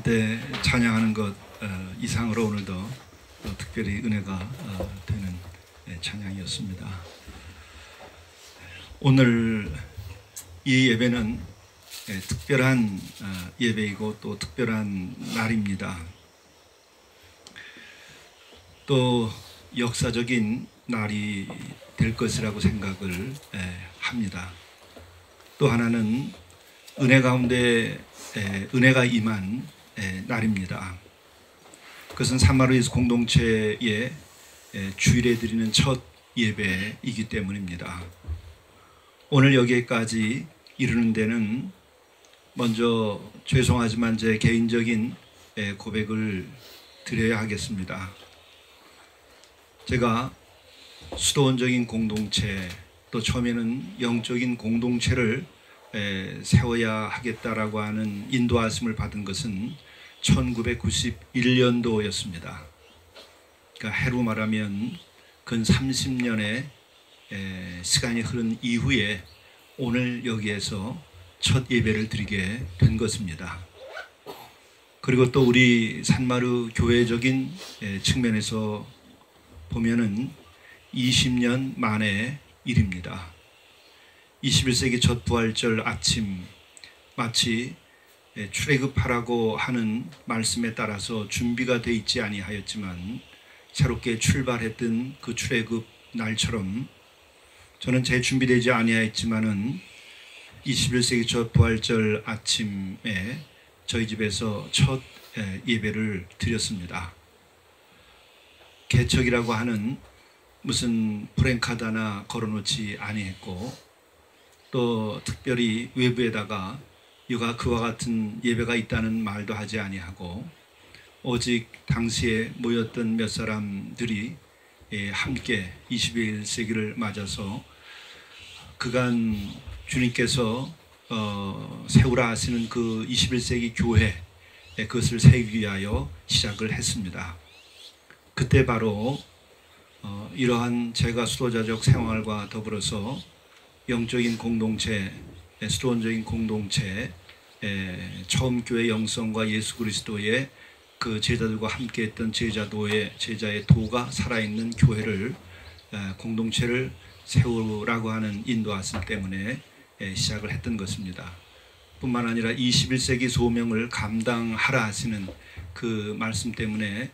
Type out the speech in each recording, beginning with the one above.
함께 찬양하는 것 이상으로 오늘도 특별히 은혜가 되는 찬양이었습니다. 오늘 이 예배는 특별한 예배이고 또 특별한 날입니다. 또 역사적인 날이 될 것이라고 생각을 합니다. 또 하나는 은혜 가운데 은혜가 임한 날입니다. 그것은 산마루이스 공동체의 주일에 드리는 첫 예배이기 때문입니다. 오늘 여기까지 이르는 데는 먼저 죄송하지만 제 개인적인 고백을 드려야 하겠습니다. 제가 수도원적인 공동체, 또 처음에는 영적인 공동체를 세워야 하겠다라고 하는 인도하심을 받은 것은 1991년도였습니다. 그러니까 해로 말하면 근 30년의 시간이 흐른 이후에 오늘 여기에서 첫 예배를 드리게 된 것입니다. 그리고 또 우리 산마루 교회적인 측면에서 보면은 20년 만의 일입니다. 21세기 첫 부활절 아침, 마치 출애굽하라고 하는 말씀에 따라서 준비가 되어 있지 아니하였지만 새롭게 출발했던 그 출애굽 날처럼 저는 제 준비되지 아니하였지만은 21세기 첫 부활절 아침에 저희 집에서 첫 예배를 드렸습니다. 개척이라고 하는 무슨 프랭카드 하나 걸어놓지 아니했고, 또 특별히 외부에다가 그와 같은 예배가 있다는 말도 하지 아니하고, 오직 당시에 모였던 몇 사람들이 함께 21세기를 맞아서 그간 주님께서 세우라 하시는 그 21세기 교회, 그것을 세우기 위하여 시작을 했습니다. 그때 바로 이러한 제가 수도자적 생활과 더불어서 영적인 공동체, 수도원적인 공동체, 처음 교회 영성과 예수 그리스도의 그 제자들과 함께 했던 제자의 도가 살아있는 교회를, 공동체를 세우라고 하는 인도하심 때문에 시작을 했던 것입니다. 뿐만 아니라 21세기 소명을 감당하라 하시는 그 말씀 때문에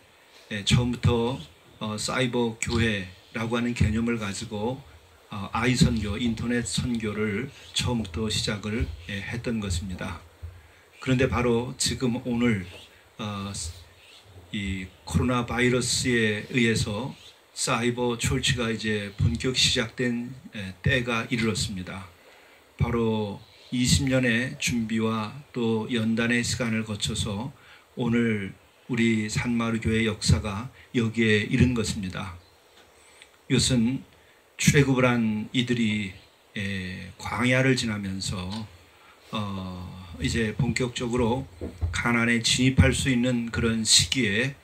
처음부터 사이버 교회라고 하는 개념을 가지고 아이선교, 인터넷 선교를 처음부터 시작을 했던 것입니다. 그런데 바로 지금 오늘 이 코로나 바이러스에 의해서 사이버 철치가 이제 본격 시작된 때가 이르렀습니다. 바로 20년의 준비와 또 연단의 시간을 거쳐서 오늘 우리 산마루 교회 역사가 여기에 이른 것입니다. 이것은 출애굽을 한 이들이 광야를 지나면서 이제 본격적으로 가나안에 진입할 수 있는 그런 시기에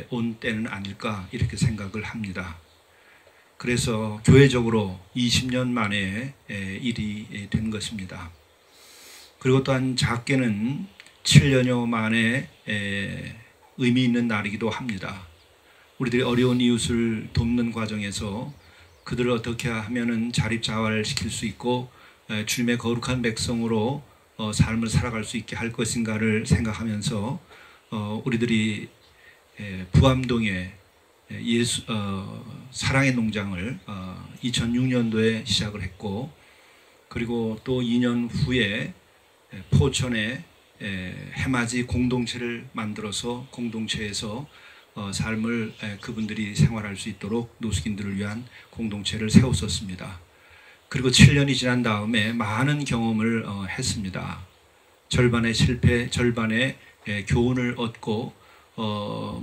온 때는 아닐까 이렇게 생각을 합니다. 그래서 교회적으로 20년 만에 일이 된 것입니다. 그리고 또한 작게는 7년여 만에 의미 있는 날이기도 합니다. 우리들이 어려운 이웃을 돕는 과정에서 그들을 어떻게 하면은 자립자활시킬 수 있고 주님의 거룩한 백성으로 삶을 살아갈 수 있게 할 것인가를 생각하면서 우리들이 부암동에 사랑의 농장을 2006년도에 시작을 했고, 그리고 또 2년 후에 포천에 해맞이 공동체를 만들어서 공동체에서 삶을 그분들이 생활할 수 있도록 노숙인들을 위한 공동체를 세웠었습니다. 그리고 7년이 지난 다음에 많은 경험을 했습니다. 절반의 실패, 절반의 교훈을 얻고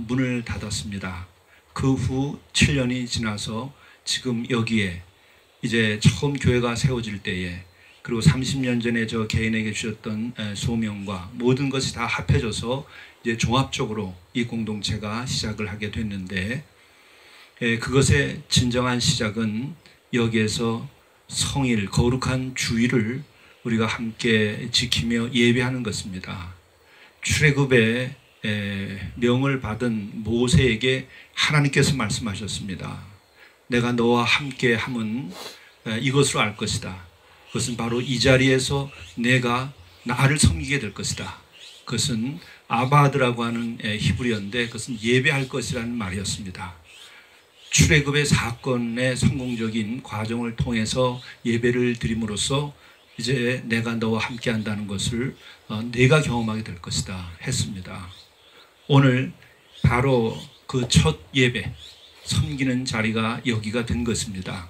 문을 닫았습니다. 그 후 7년이 지나서 지금 여기에 이제 처음 교회가 세워질 때에, 그리고 30년 전에 저 개인에게 주셨던 소명과 모든 것이 다 합해져서 이제 종합적으로 이 공동체가 시작을 하게 됐는데, 그것의 진정한 시작은 여기에서 성일, 거룩한 주일을 우리가 함께 지키며 예배하는 것입니다. 출애굽의 명을 받은 모세에게 하나님께서 말씀하셨습니다. 내가 너와 함께 함은 이것으로 알 것이다. 그것은 바로 이 자리에서 내가 나를 섬기게 될 것이다. 그것은 아바드라고 하는 히브리어인데 그것은 예배할 것이라는 말이었습니다. 출애굽의 사건의 성공적인 과정을 통해서 예배를 드림으로써 이제 내가 너와 함께 한다는 것을 내가 경험하게 될 것이다 했습니다. 오늘 바로 그 첫 예배, 섬기는 자리가 여기가 된 것입니다.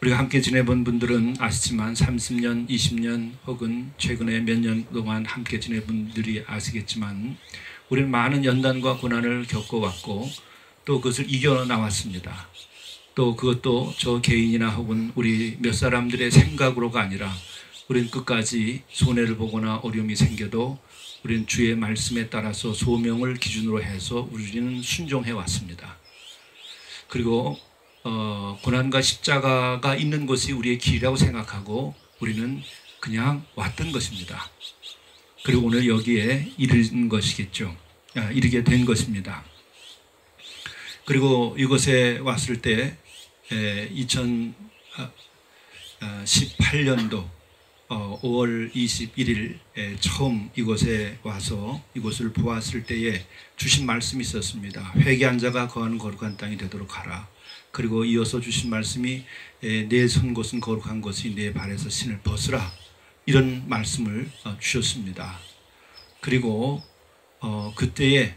우리가 함께 지내본 분들은 아시지만 30년, 20년 혹은 최근에 몇 년 동안 함께 지내본 분들이 아시겠지만 우리는 많은 연단과 고난을 겪어왔고 또 그것을 이겨나왔습니다. 또 그것도 저 개인이나 혹은 우리 몇 사람들의 생각으로가 아니라 우리는 끝까지 손해를 보거나 어려움이 생겨도 우리는 주의 말씀에 따라서 소명을 기준으로 해서 우리는 순종해 왔습니다. 그리고 고난과 십자가가 있는 것이 우리의 길이라고 생각하고 우리는 그냥 왔던 것입니다. 그리고 오늘 여기에 이르는 것이겠죠. 이르게 된 것입니다. 그리고 이곳에 왔을 때 2018년도 5월 21일 처음 이곳에 와서 이곳을 보았을 때에 주신 말씀이 있었습니다. 회개한 자가 거하는 거룩한 땅이 되도록 하라. 그리고 이어서 주신 말씀이 내 선 곳은 거룩한 것이 내 발에서 신을 벗으라. 이런 말씀을 주셨습니다. 그리고 그때에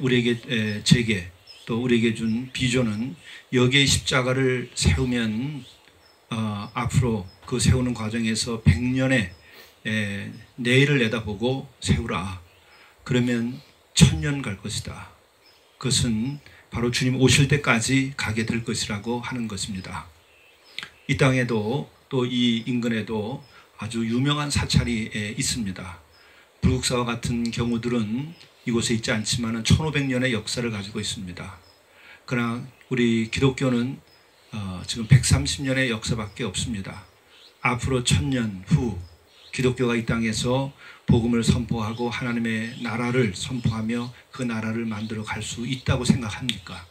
우리에게 제게 또 우리에게 준 비전은 여기에 십자가를 세우면 앞으로 그 세우는 과정에서 100년의 내일을 내다보고 세우라. 그러면 1000년 갈 것이다. 그것은 바로 주님 오실 때까지 가게 될 것이라고 하는 것입니다. 이 땅에도 또 이 인근에도 아주 유명한 사찰이 있습니다. 불국사와 같은 경우들은 이곳에 있지 않지만 1500년의 역사를 가지고 있습니다. 그러나 우리 기독교는 지금 130년의 역사밖에 없습니다. 앞으로 1000년 후 기독교가 이 땅에서 복음을 선포하고 하나님의 나라를 선포하며 그 나라를 만들어 갈 수 있다고 생각합니까?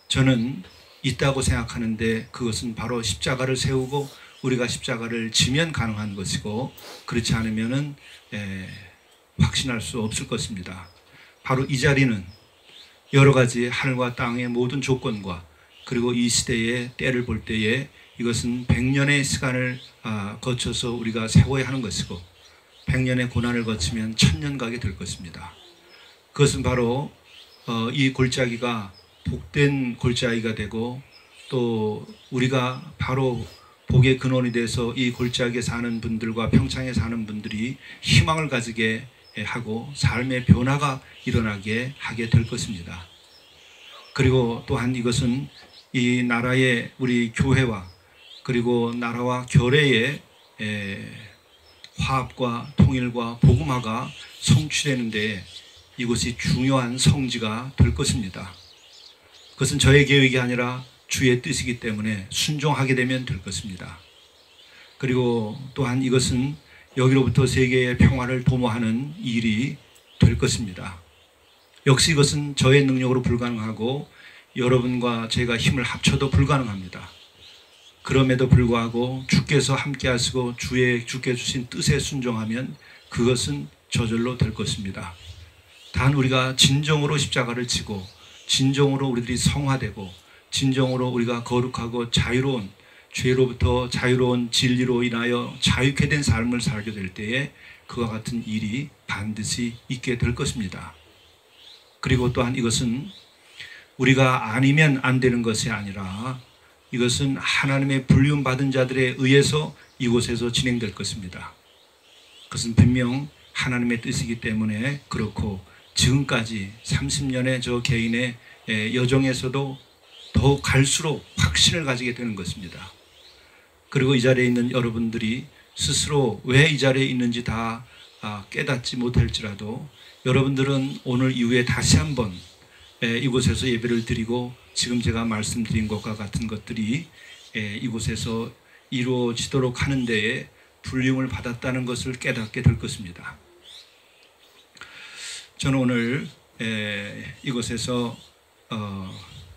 저는 있다고 생각하는데 그것은 바로 십자가를 세우고 우리가 십자가를 지면 가능한 것이고 그렇지 않으면은 확신할 수 없을 것입니다. 바로 이 자리는 여러 가지 하늘과 땅의 모든 조건과 그리고 이 시대의 때를 볼 때에 이것은 100년의 시간을 거쳐서 우리가 세워야 하는 것이고 100년의 고난을 거치면 1000년 가게 될 것입니다. 그것은 바로 이 골짜기가 복된 골짜기가 되고 또 우리가 바로 복의 근원이 돼서 이 골짜기에 사는 분들과 평창에 사는 분들이 희망을 가지게 하고 삶의 변화가 일어나게 하게 될 것입니다. 그리고 또한 이것은 이 나라의 우리 교회와 그리고 나라와 교회의 화합과 통일과 복음화가 성취되는 데 이곳이 중요한 성지가 될 것입니다. 그것은 저의 계획이 아니라 주의 뜻이기 때문에 순종하게 되면 될 것입니다. 그리고 또한 이것은 여기로부터 세계의 평화를 도모하는 일이 될 것입니다. 역시 이것은 저의 능력으로 불가능하고 여러분과 제가 힘을 합쳐도 불가능합니다. 그럼에도 불구하고 주께서 함께 하시고 주께 주신 뜻에 순종하면 그것은 저절로 될 것입니다. 단 우리가 진정으로 십자가를 지고 진정으로 우리들이 성화되고 진정으로 우리가 거룩하고 자유로운 죄로부터 자유로운 진리로 인하여 자유케 된 삶을 살게 될 때에 그와 같은 일이 반드시 있게 될 것입니다. 그리고 또한 이것은 우리가 아니면 안 되는 것이 아니라 이것은 하나님의 불리움 받은 자들에 의해서 이곳에서 진행될 것입니다. 그것은 분명 하나님의 뜻이기 때문에 그렇고 지금까지 30년의 저 개인의 여정에서도 더욱 갈수록 확신을 가지게 되는 것입니다. 그리고 이 자리에 있는 여러분들이 스스로 왜 이 자리에 있는지 다 깨닫지 못할지라도 여러분들은 오늘 이후에 다시 한번 이곳에서 예배를 드리고 지금 제가 말씀드린 것과 같은 것들이 이곳에서 이루어지도록 하는 데에 불림을 받았다는 것을 깨닫게 될 것입니다. 저는 오늘 이곳에서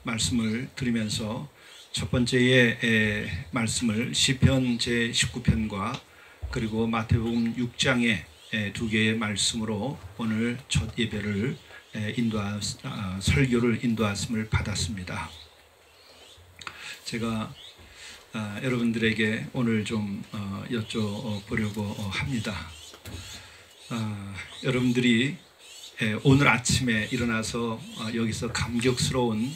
말씀을 드리면서 첫 번째의 말씀을 시편 제19편과 그리고 마태복음 6장의 두 개의 말씀으로 오늘 첫 예배를 설교를 인도하심을 받았습니다. 제가 여러분들에게 오늘 좀 여쭤보려고 합니다. 여러분들이 오늘 아침에 일어나서 여기서 감격스러운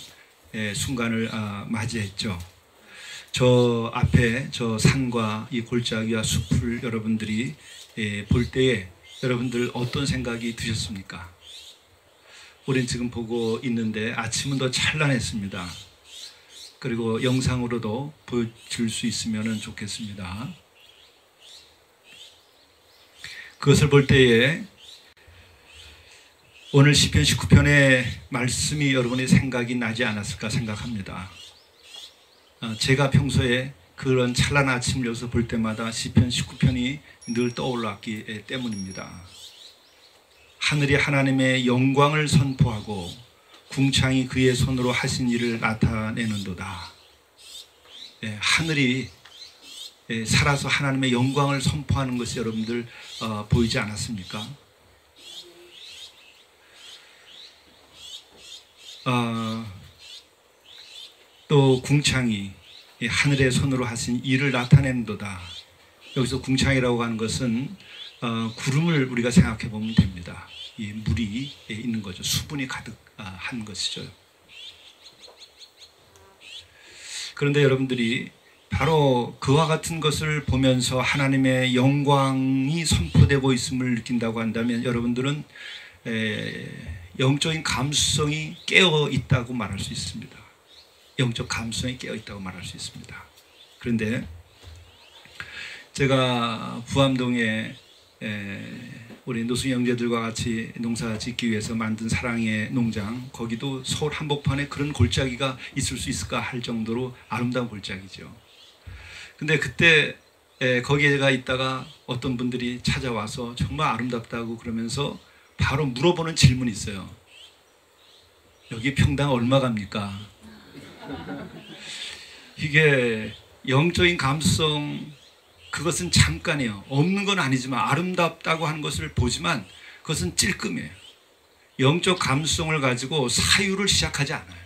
순간을 맞이했죠. 저 앞에 저 산과 이 골짜기와 숲을 여러분들이 볼 때에 여러분들 어떤 생각이 드셨습니까? 우린 지금 보고 있는데 아침은 더 찬란했습니다. 그리고 영상으로도 보여줄 수 있으면 좋겠습니다. 그것을 볼 때에 오늘 시편 19편의 말씀이 여러분의 생각이 나지 않았을까 생각합니다. 제가 평소에 그런 찬란한 아침을 여기서 볼 때마다 시편 19편이 늘 떠올랐기 때문입니다. 하늘이 하나님의 영광을 선포하고 궁창이 그의 손으로 하신 일을 나타내는도다. 하늘이 살아서 하나님의 영광을 선포하는 것이 여러분들 보이지 않았습니까? 또 궁창이 하늘의 손으로 하신 일을 나타내는도다. 여기서 궁창이라고 하는 것은 구름을 우리가 생각해 보면 됩니다. 이 물이 있는 거죠. 수분이 가득한 것이죠. 그런데 여러분들이 바로 그와 같은 것을 보면서 하나님의 영광이 선포되고 있음을 느낀다고 한다면 여러분들은 영적인 감수성이 깨어 있다고 말할 수 있습니다. 영적 감수성이 깨어 있다고 말할 수 있습니다. 그런데 제가 부암동에 우리 노승 형제들과 같이 농사 짓기 위해서 만든 사랑의 농장, 거기도 서울 한복판에 그런 골짜기가 있을 수 있을까 할 정도로 아름다운 골짜기죠. 근데 그때 거기에가 있다가 어떤 분들이 찾아와서 정말 아름답다고 그러면서 바로 물어보는 질문이 있어요. 여기 평당 얼마 갑니까? 이게 영적인 감수성, 그것은 잠깐이에요. 없는 건 아니지만 아름답다고 하는 것을 보지만 그것은 찔끔이에요. 영적 감수성을 가지고 사유를 시작하지 않아요.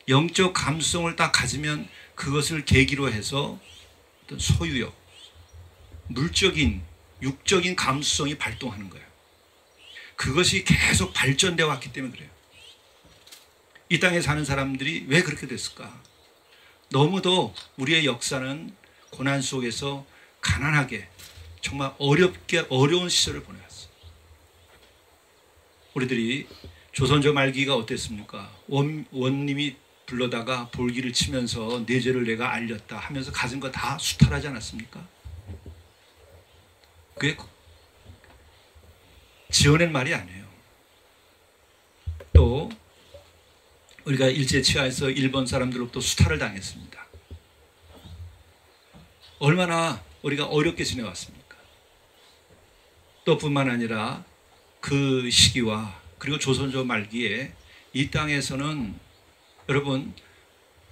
영적 감수성을 딱 가지면 그것을 계기로 해서 어떤 소유욕, 물적인, 육적인 감수성이 발동하는 거예요. 그것이 계속 발전되어 왔기 때문에 그래요. 이 땅에 사는 사람들이 왜 그렇게 됐을까? 너무도 우리의 역사는 고난 속에서 가난하게 정말 어려운 시절을 보내왔어요. 우리들이 조선조 말기가 어땠습니까? 원님이 불러다가 볼기를 치면서 내 죄를 내가 알렸다 하면서 가진 거 다 수탈하지 않았습니까? 그게 지어낸 말이 아니에요. 또 우리가 일제치하에서 일본 사람들로부터 수탈을 당했습니다. 얼마나 우리가 어렵게 지내왔습니까? 또 뿐만 아니라 그 시기와 그리고 조선조 말기에 이 땅에서는 여러분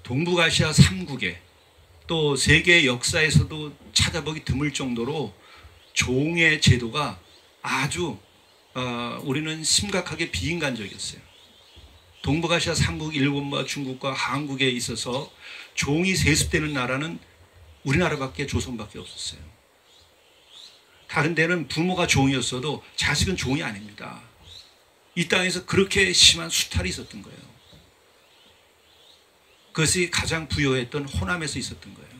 동북아시아 3국에 또 세계 역사에서도 찾아보기 드물 정도로 종의 제도가 아주 우리는 심각하게 비인간적이었어요. 동북아시아 3국, 일본과 중국과 한국에 있어서 종이 세습되는 나라는 우리나라밖에 조선밖에 없었어요. 다른 데는 부모가 종이었어도 자식은 종이 아닙니다. 이 땅에서 그렇게 심한 수탈이 있었던 거예요. 그것이 가장 부유했던 호남에서 있었던 거예요.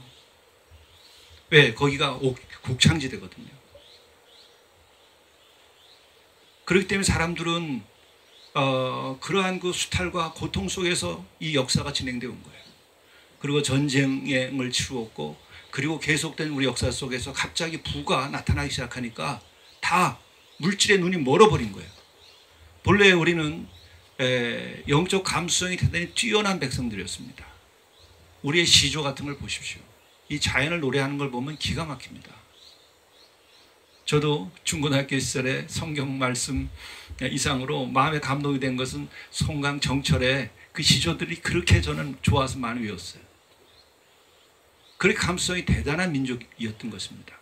왜? 거기가 곡창지대거든요. 그렇기 때문에 사람들은 그러한 그 수탈과 고통 속에서 이 역사가 진행되어 온 거예요. 그리고 전쟁을 치루었고 그리고 계속된 우리 역사 속에서 갑자기 부가 나타나기 시작하니까 다 물질의 눈이 멀어버린 거예요. 본래 우리는 영적 감수성이 대단히 뛰어난 백성들이었습니다. 우리의 시조 같은 걸 보십시오. 이 자연을 노래하는 걸 보면 기가 막힙니다. 저도 중고등학교 시절에 성경 말씀 이상으로 마음에 감동이 된 것은 송강 정철의 그 시조들이 그렇게 저는 좋아서 많이 외웠어요. 그렇게 감수성이 대단한 민족이었던 것입니다.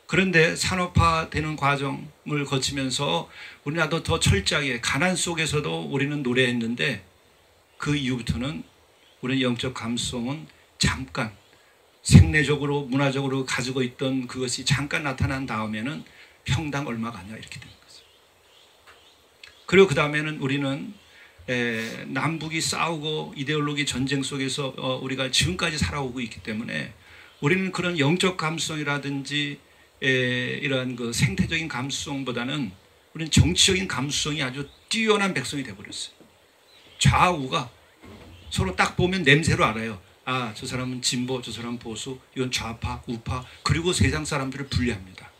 그런데 산업화되는 과정을 거치면서 우리나라도 더 철저하게 가난 속에서도 우리는 노래했는데 그 이후부터는 우리의 영적 감수성은 잠깐 생내적으로 문화적으로 가지고 있던 그것이 잠깐 나타난 다음에는 평당 얼마가 아니야 이렇게 되는 거죠. 그리고 그 다음에는 우리는 남북이 싸우고 이데올로기 전쟁 속에서 우리가 지금까지 살아오고 있기 때문에 우리는 그런 영적 감수성이라든지 이러한 그 생태적인 감수성보다는 우리는 정치적인 감수성이 아주 뛰어난 백성이 되어버렸어요. 좌우가 서로 딱 보면 냄새로 알아요. 아, 저 사람은 진보, 저 사람은 보수, 이건 좌파, 우파, 그리고 세상 사람들을 분리합니다.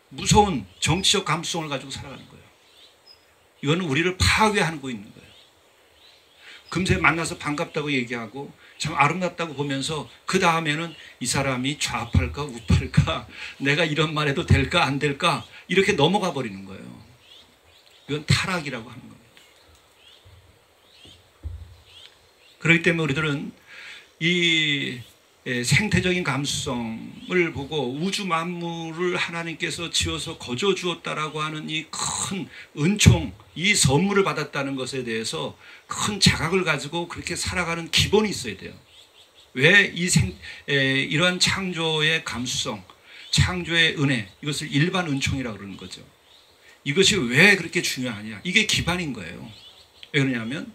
무서운 정치적 감수성을 가지고 살아가는 거예요. 이거는 우리를 파괴하고 있는 거예요. 금세 만나서 반갑다고 얘기하고 참 아름답다고 보면서 그 다음에는 이 사람이 좌파일까 우파일까 내가 이런 말 해도 될까 안 될까 이렇게 넘어가 버리는 거예요. 이건 타락이라고 하는 겁니다. 그렇기 때문에 우리들은 이 생태적인 감수성을 보고 우주 만물을 하나님께서 지어서 거저 주었다라고 하는 이 큰 은총, 이 선물을 받았다는 것에 대해서 큰 자각을 가지고 그렇게 살아가는 기본이 있어야 돼요. 왜 이러한 창조의 감수성, 창조의 은혜, 이것을 일반 은총이라고 그러는 거죠. 이것이 왜 그렇게 중요하냐? 이게 기반인 거예요. 왜 그러냐면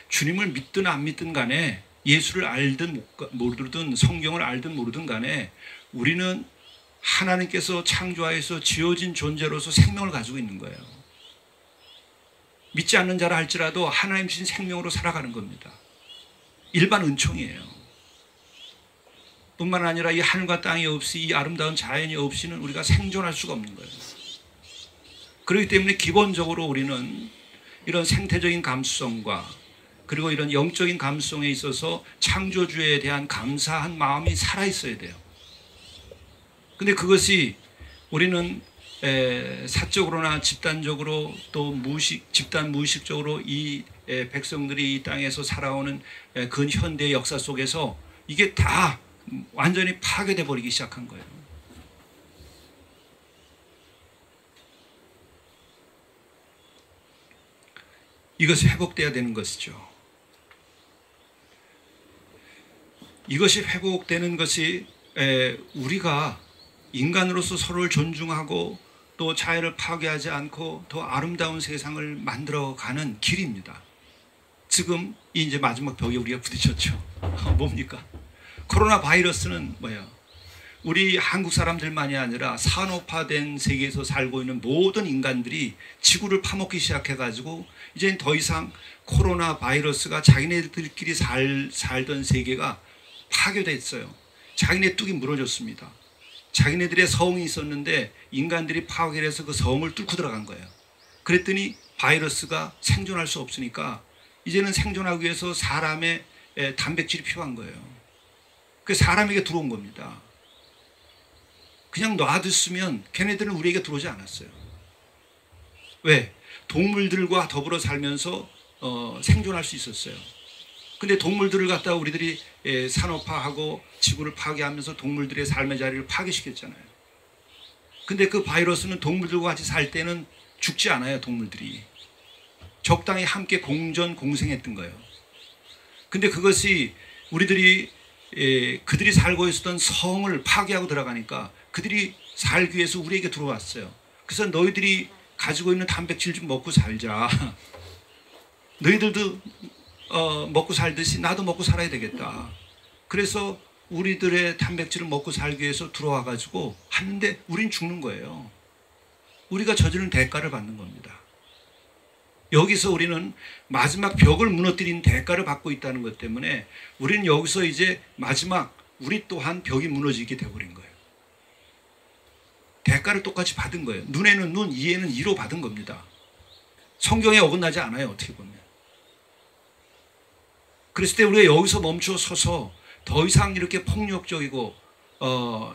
주님을 믿든 안 믿든 간에 예수를 알든 모르든 성경을 알든 모르든 간에 우리는 하나님께서 창조하여서 지어진 존재로서 생명을 가지고 있는 거예요. 믿지 않는 자라 할지라도 하나님 주신 생명으로 살아가는 겁니다. 일반 은총이에요. 뿐만 아니라 이 하늘과 땅이 없이 이 아름다운 자연이 없이는 우리가 생존할 수가 없는 거예요. 그렇기 때문에 기본적으로 우리는 이런 생태적인 감수성과 그리고 이런 영적인 감수성에 있어서 창조주에 대한 감사한 마음이 살아있어야 돼요. 근데 그것이 우리는 사적으로나 집단적으로 또 집단 무의식적으로 이 백성들이 이 땅에서 살아오는 근현대의 역사 속에서 이게 다 완전히 파괴돼 버리기 시작한 거예요. 이것이 회복돼야 되는 것이죠. 이것이 회복되는 것이 우리가 인간으로서 서로를 존중하고 또 자연을 파괴하지 않고 더 아름다운 세상을 만들어가는 길입니다. 지금 이제 마지막 벽에 우리가 부딪혔죠. 뭡니까? 코로나 바이러스는 뭐예요? 우리 한국 사람들만이 아니라 산업화된 세계에서 살고 있는 모든 인간들이 지구를 파먹기 시작해가지고 이제는 더 이상 코로나 바이러스가 자기네들끼리 살던 세계가 파괴됐어요. 자기네 뚝이 무너졌습니다. 자기네들의 성이 있었는데 인간들이 파괴를 해서 그 성을 뚫고 들어간 거예요. 그랬더니 바이러스가 생존할 수 없으니까 이제는 생존하기 위해서 사람의 단백질이 필요한 거예요. 그 사람에게 들어온 겁니다. 그냥 놔뒀으면 걔네들은 우리에게 들어오지 않았어요. 왜? 동물들과 더불어 살면서 생존할 수 있었어요. 근데 동물들을 갖다가 우리들이 산업화하고 지구를 파괴하면서 동물들의 삶의 자리를 파괴시켰잖아요. 근데 그 바이러스는 동물들과 같이 살 때는 죽지 않아요. 동물들이 적당히 함께 공생했던 거예요. 근데 그것이 우리들이 그들이 살고 있었던 성을 파괴하고 들어가니까 그들이 살기 위해서 우리에게 들어왔어요. 그래서 너희들이 가지고 있는 단백질 좀 먹고 살자. 너희들도 먹고 살듯이 나도 먹고 살아야 되겠다. 그래서 우리들의 단백질을 먹고 살기 위해서 들어와 가지고 하는데 우린 죽는 거예요. 우리가 저지른 대가를 받는 겁니다. 여기서 우리는 마지막 벽을 무너뜨린 대가를 받고 있다는 것 때문에 우리는 여기서 이제 마지막 우리 또한 벽이 무너지게 되어버린 거예요. 대가를 똑같이 받은 거예요. 눈에는 눈, 이에는 이로 받은 겁니다. 성경에 어긋나지 않아요. 어떻게 보면. 그랬을 때 우리가 여기서 멈춰 서서 더 이상 이렇게 폭력적이고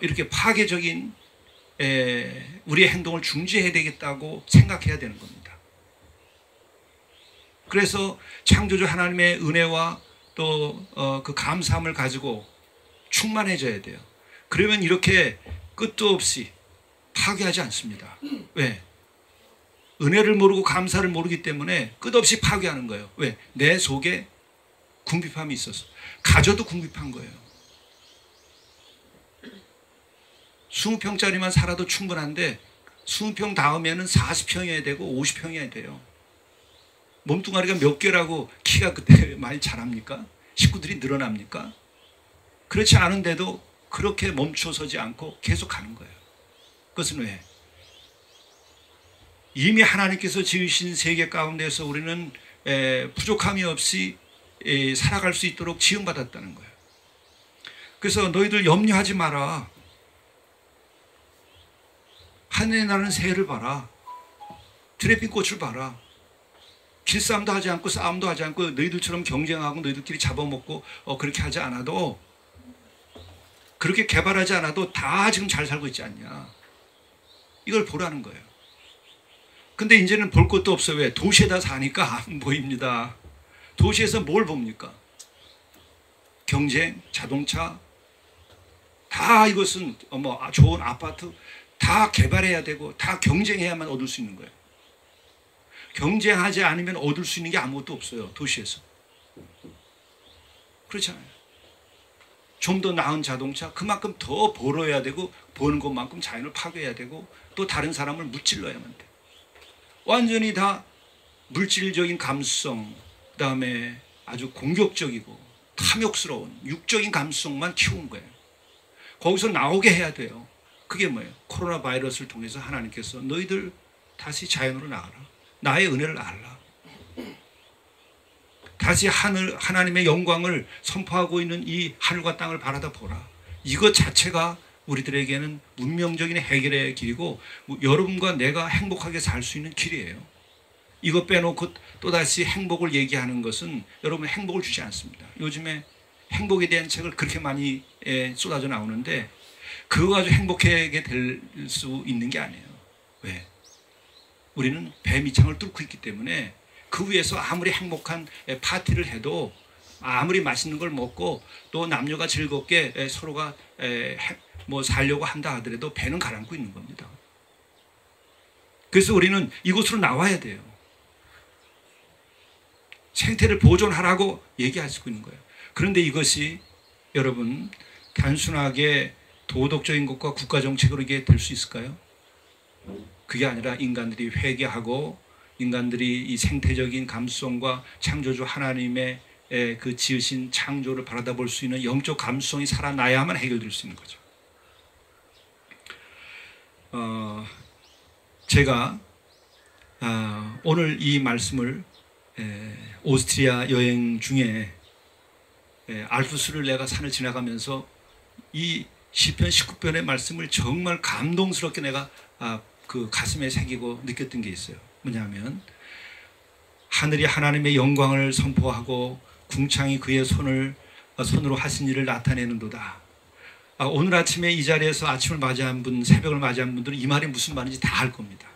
이렇게 파괴적인 우리의 행동을 중지해야 되겠다고 생각해야 되는 겁니다. 그래서 창조주 하나님의 은혜와 또 그 감사함을 가지고 충만해져야 돼요. 그러면 이렇게 끝도 없이 파괴하지 않습니다. 왜? 은혜를 모르고 감사를 모르기 때문에 끝없이 파괴하는 거예요. 왜? 내 속에 궁핍함이 있어서. 가져도 궁핍한 거예요. 20평짜리만 살아도 충분한데 20평 다음에는 40평이어야 되고 50평이어야 돼요. 몸뚱아리가 몇 개라고 키가 그때 많이 자랍니까? 식구들이 늘어납니까? 그렇지 않은데도 그렇게 멈춰서지 않고 계속 가는 거예요. 그것은 왜? 이미 하나님께서 지으신 세계 가운데서 우리는 부족함이 없이 살아갈 수 있도록 지음받았다는 거예요. 그래서 너희들 염려하지 마라. 하늘에 나는 새를 봐라. 들에 핀 꽃을 봐라. 길싸움도 하지 않고 싸움도 하지 않고 너희들처럼 경쟁하고 너희들끼리 잡아먹고 그렇게 하지 않아도, 그렇게 개발하지 않아도 다 지금 잘 살고 있지 않냐. 이걸 보라는 거예요. 근데 이제는 볼 것도 없어요. 왜? 도시에다 사니까 안 보입니다. 도시에서 뭘 봅니까? 경쟁, 자동차, 다 이것은 좋은 아파트 다 개발해야 되고 다 경쟁해야만 얻을 수 있는 거예요. 경쟁하지 않으면 얻을 수 있는 게 아무것도 없어요. 도시에서. 그렇잖아요. 좀 더 나은 자동차, 그만큼 더 벌어야 되고 버는 것만큼 자연을 파괴해야 되고 또 다른 사람을 무찔러야만 돼. 완전히 다 물질적인 감수성, 그 다음에 아주 공격적이고 탐욕스러운 육적인 감수성만 키운 거예요. 거기서 나오게 해야 돼요. 그게 뭐예요? 코로나 바이러스를 통해서 하나님께서 너희들 다시 자연으로 나가라. 나의 은혜를 알라. 다시 하나님의 영광을 선포하고 있는 이 하늘과 땅을 바라다 보라. 이것 자체가 우리들에게는 문명적인 해결의 길이고 여러분과 내가 행복하게 살 수 있는 길이에요. 이것 빼놓고 또다시 행복을 얘기하는 것은 여러분 행복을 주지 않습니다. 요즘에 행복에 대한 책을 그렇게 많이 쏟아져 나오는데 그거 가지고 행복하게 될 수 있는 게 아니에요. 왜? 우리는 배 밑창을 뚫고 있기 때문에 그 위에서 아무리 행복한 파티를 해도 아무리 맛있는 걸 먹고 또 남녀가 즐겁게 서로가 살려고 한다 하더라도 배는 가라앉고 있는 겁니다. 그래서 우리는 이곳으로 나와야 돼요. 생태를 보존하라고 얘기하고 있는 거예요. 그런데 이것이 여러분 단순하게 도덕적인 것과 국가정책으로 이게 될 수 있을까요? 그게 아니라 인간들이 회개하고 인간들이 이 생태적인 감수성과 창조주 하나님의 그 지으신 창조를 바라다 볼 수 있는 영적 감수성이 살아나야만 해결될 수 있는 거죠. 제가 오늘 이 말씀을 오스트리아 여행 중에 알프스를 내가 산을 지나가면서 이 시편 19편의 말씀을 정말 감동스럽게 내가 그 가슴에 새기고 느꼈던 게 있어요. 뭐냐면 하늘이 하나님의 영광을 선포하고 궁창이 그의 손으로 하신 일을 나타내는도다. 오늘 아침에 이 자리에서 아침을 맞이한 분, 새벽을 맞이한 분들은 이 말이 무슨 말인지 다 알 겁니다.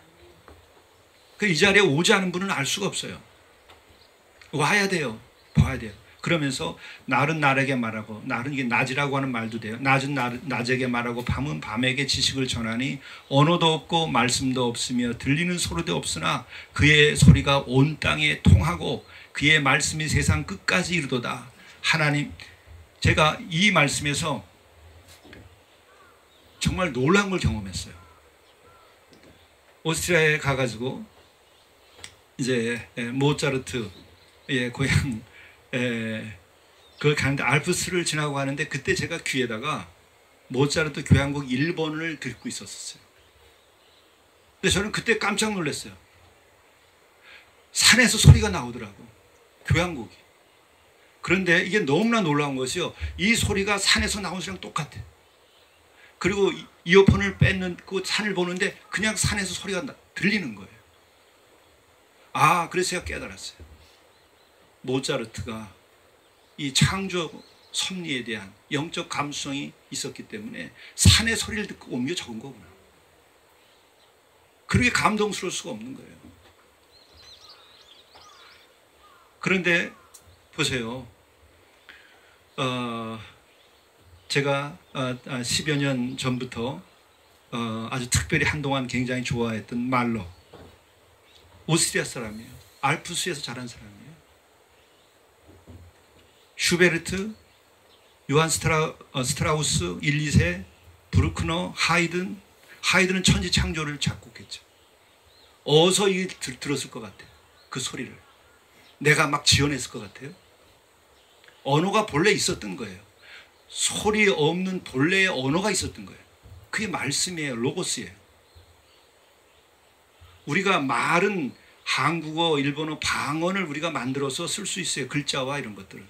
이 자리에 오지 않은 분은 알 수가 없어요. 와야 돼요. 봐야 돼요. 그러면서 날은 날에게 말하고, 날은 이게 낮이라고 하는 말도 돼요. 낮은 낮에게 말하고 밤은 밤에게 지식을 전하니 언어도 없고 말씀도 없으며 들리는 소리도 없으나 그의 소리가 온 땅에 통하고 그의 말씀이 세상 끝까지 이르도다. 하나님, 제가 이 말씀에서 정말 놀라운 걸 경험했어요. 오스트리아에 가가지고 이제 모차르트의 고향 그걸 가는데 알프스를 지나고 가는데 그때 제가 귀에다가 모차르트 교향곡 1번을 듣고 있었어요. 근데 저는 그때 깜짝 놀랐어요. 산에서 소리가 나오더라고. 교향곡이. 그런데 이게 너무나 놀라운 것이요. 이 소리가 산에서 나온 소리랑 똑같아요. 그리고 이어폰을 뺏고 산을 보는데 그냥 산에서 소리가 들리는 거예요. 그래서 제가 깨달았어요. 모차르트가 이 창조 섭리에 대한 영적 감수성이 있었기 때문에 산의 소리를 듣고 옮겨 적은 거구나. 그렇게 감동스러울 수가 없는 거예요. 그런데 보세요. 제가 10여 년 전부터 아주 특별히 한동안 굉장히 좋아했던 말로, 오스트리아 사람이에요. 알프스에서 자란 사람이에요. 슈베르트, 요한 스트라우스 1, 2세, 브루크너, 하이든은 천지창조를 작곡했죠. 어디서 이 들었을 것 같아요. 그 소리를 내가 막 지어냈을 것 같아요. 언어가 본래 있었던 거예요. 소리 없는 본래의 언어가 있었던 거예요. 그게 말씀이에요. 로고스예요. 우리가 말은 한국어, 일본어, 방언을 우리가 만들어서 쓸 수 있어요. 글자와 이런 것들을.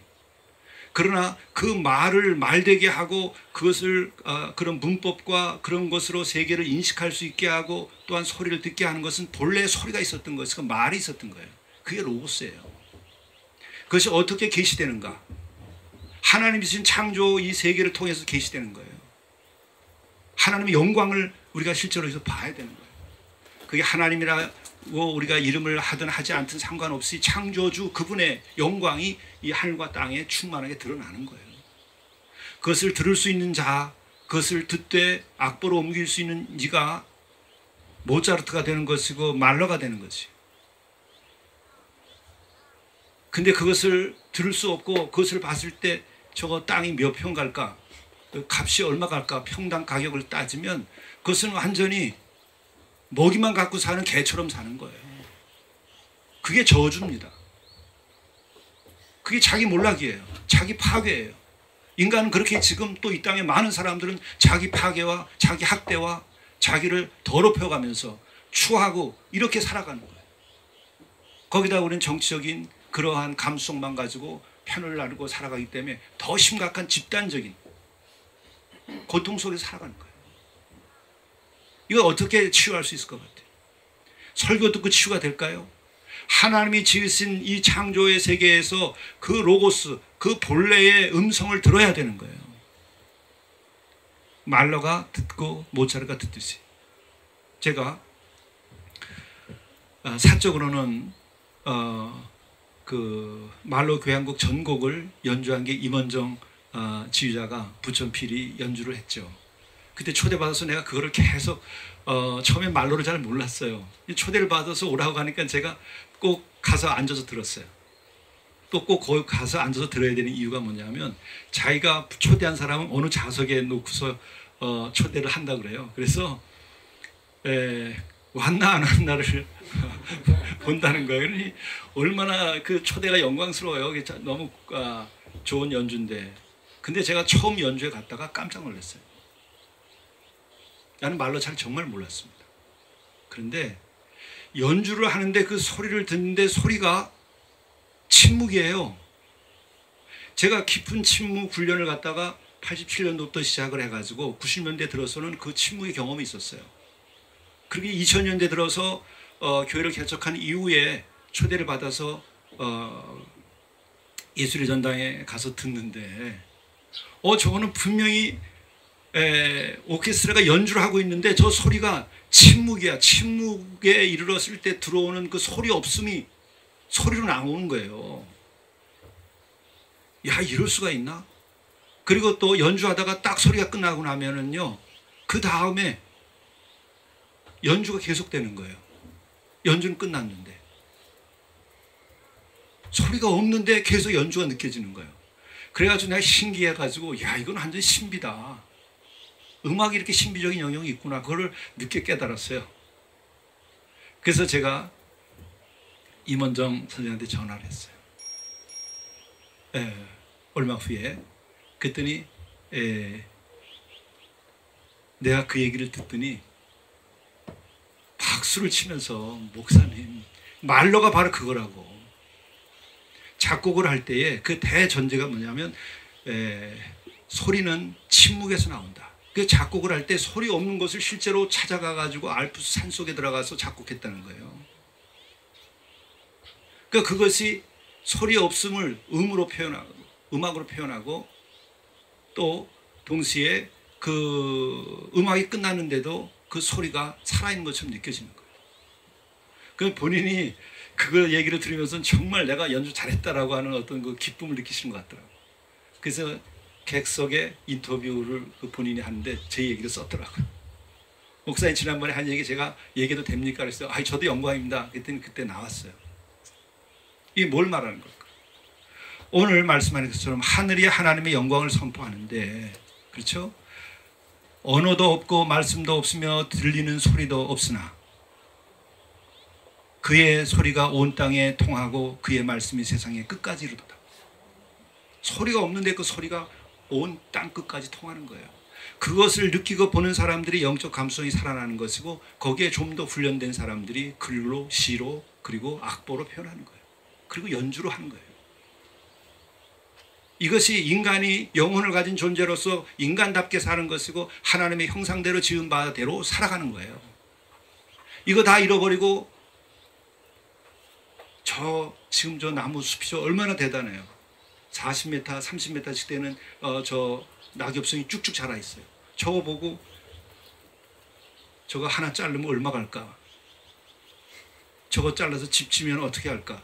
그러나 그 말을 말되게 하고 그것을 그런 문법과 그런 것으로 세계를 인식할 수 있게 하고 또한 소리를 듣게 하는 것은 본래 소리가 있었던 것이, 그 말이 있었던 거예요. 그게 로고스예요. 그것이 어떻게 계시되는가? 하나님이 주신 창조 이 세계를 통해서 계시되는 거예요. 하나님의 영광을 우리가 실제로 여기서 봐야 되는 거예요. 그게 하나님이라고 우리가 이름을 하든 하지 않든 상관없이 창조주 그분의 영광이 이 하늘과 땅에 충만하게 드러나는 거예요. 그것을 들을 수 있는 자, 그것을 듣되 악보로 옮길 수 있는 네가 모차르트가 되는 것이고 말러가 되는 것이. 근데 그것을 들을 수 없고 그것을 봤을 때 저거 땅이 몇 평 갈까? 값이 얼마 갈까? 평당 가격을 따지면 그것은 완전히 먹이만 갖고 사는 개처럼 사는 거예요. 그게 저주입니다. 그게 자기 몰락이에요. 자기 파괴예요. 인간은 그렇게 지금 또 이 땅에 많은 사람들은 자기 파괴와 자기 학대와 자기를 더럽혀가면서 추하고 이렇게 살아가는 거예요. 거기다 우리는 정치적인 그러한 감수성만 가지고 편을 나누고 살아가기 때문에 더 심각한 집단적인 고통 속에서 살아가는 거예요. 이거 어떻게 치유할 수 있을 것 같아요? 설교 듣고 치유가 될까요? 하나님이 지으신 이 창조의 세계에서 그 로고스, 그 본래의 음성을 들어야 되는 거예요. 말러가 듣고 모차르트가 듣듯이. 제가 사적으로는 그 말로 교향곡 전곡을 연주한 게 임원정 지휘자가 부천필이 연주를 했죠. 그때 초대받아서 내가 그거를 계속 처음에 말로를 잘 몰랐어요. 초대를 받아서 오라고 하니까 제가 꼭 가서 앉아서 들었어요. 또 꼭 거기 가서 앉아서 들어야 되는 이유가 뭐냐면 자기가 초대한 사람은 어느 좌석에 놓고서 초대를 한다 그래요. 그래서 왔나 안 왔나를 본다는 거예요. 그러니 얼마나 그 초대가 영광스러워요. 너무 좋은 연주인데. 근데 제가 처음 연주에 갔다가 깜짝 놀랐어요. 나는 말로 잘 정말 몰랐습니다. 그런데 연주를 하는데 그 소리를 듣는데 소리가 침묵이에요. 제가 깊은 침묵 훈련을 갖다가 87년도부터 시작을 해가지고 90년대 들어서는 그 침묵의 경험이 있었어요. 그렇게 2000년대 들어서 교회를 개척한 이후에 초대를 받아서 예술의 전당에 가서 듣는데 저거는 분명히 오케스트라가 연주를 하고 있는데 저 소리가 침묵이야. 침묵에 이르렀을 때 들어오는 그 소리 없음이 소리로 나오는 거예요. 야, 이럴 수가 있나? 그리고 또 연주하다가 딱 소리가 끝나고 나면은요, 그 다음에 연주가 계속되는 거예요. 연주는 끝났는데 소리가 없는데 계속 연주가 느껴지는 거예요. 그래가지고 내가 신기해가지고 야, 이건 완전 신비다. 음악이 이렇게 신비적인 영역이 있구나. 그걸 늦게 깨달았어요. 그래서 제가 임원정 선생님한테 전화를 했어요. 얼마 후에. 그랬더니 내가 그 얘기를 듣더니 박수를 치면서 목사님, 말로가 바로 그거라고. 작곡을 할 때에 그 대전제가 뭐냐면 소리는 침묵에서 나온다. 그 작곡을 할 때 소리 없는 것을 실제로 찾아가 가지고 알프스 산속에 들어가서 작곡했다는 거예요. 그러니까 그것이 소리 없음을 음으로 표현하고 음악으로 표현하고 또 동시에 그 음악이 끝났는데도 그 소리가 살아있는 것처럼 느껴지는 거예요. 그 본인이 그걸 얘기를 들으면서 정말 내가 연주 잘했다라고 하는 어떤 그 기쁨을 느끼시는 것 같더라고요. 그래서 객석에 인터뷰를 그 본인이 하는데 제 얘기를 썼더라고요. 목사님 지난번에 한 얘기 제가 얘기해도 됩니까? 그랬어요. 아, 저도 영광입니다. 그랬더니 그때 나왔어요. 이게 뭘 말하는 걸까? 오늘 말씀하는 것처럼 하늘이 하나님의 영광을 선포하는데, 그렇죠? 언어도 없고 말씀도 없으며 들리는 소리도 없으나 그의 소리가 온 땅에 통하고 그의 말씀이 세상의 끝까지 이르도다. 소리가 없는데 그 소리가 온 땅 끝까지 통하는 거예요. 그것을 느끼고 보는 사람들이 영적 감수성이 살아나는 것이고, 거기에 좀 더 훈련된 사람들이 글로, 시로, 그리고 악보로 표현하는 거예요. 그리고 연주로 하는 거예요. 이것이 인간이 영혼을 가진 존재로서 인간답게 사는 것이고 하나님의 형상대로 지은 바대로 살아가는 거예요. 이거 다 잃어버리고 지금 저 나무 숲이죠. 얼마나 대단해요. 40m, 30m씩 되는 저 낙엽송이 쭉쭉 자라 있어요. 저거 보고 저거 하나 자르면 얼마 갈까? 저거 잘라서 집 지면 어떻게 할까?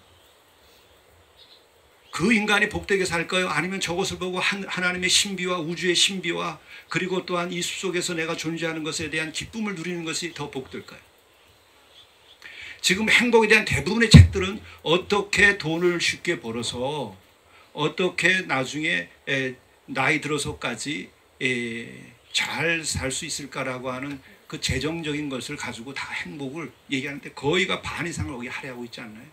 그 인간이 복되게 살까요? 아니면 저것을 보고 하나님의 신비와 우주의 신비와 그리고 또한 이 숲속에서 내가 존재하는 것에 대한 기쁨을 누리는 것이 더 복될까요? 지금 행복에 대한 대부분의 책들은 어떻게 돈을 쉽게 벌어서 어떻게 나중에 나이 들어서까지 잘 살 수 있을까라고 하는 그 재정적인 것을 가지고 다 행복을 얘기하는데 거의가 반 이상을 거기 할애하고 있지 않나요?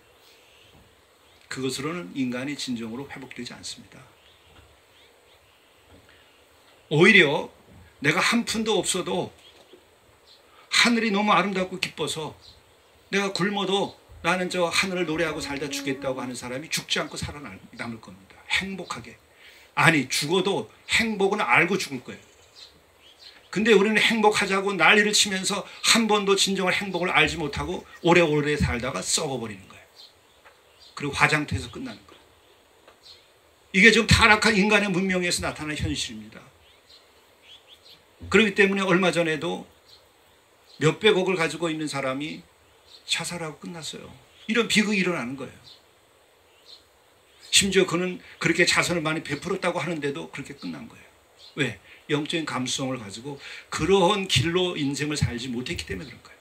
그것으로는 인간이 진정으로 회복되지 않습니다. 오히려 내가 한 푼도 없어도 하늘이 너무 아름답고 기뻐서 내가 굶어도 나는 저 하늘을 노래하고 살다 죽겠다고 하는 사람이 죽지 않고 살아남을 겁니다. 행복하게. 아니, 죽어도 행복은 알고 죽을 거예요. 근데 우리는 행복하자고 난리를 치면서 한 번도 진정한 행복을 알지 못하고 오래오래 살다가 썩어버리는 거예요. 그리고 화장터에서 끝나는 거예요. 이게 지금 타락한 인간의 문명에서 나타나는 현실입니다. 그렇기 때문에 얼마 전에도 몇백억을 가지고 있는 사람이 자살하고 끝났어요. 이런 비극이 일어나는 거예요. 심지어 그는 그렇게 자선을 많이 베풀었다고 하는데도 그렇게 끝난 거예요. 왜? 영적인 감수성을 가지고 그러한 길로 인생을 살지 못했기 때문에 그런 거예요.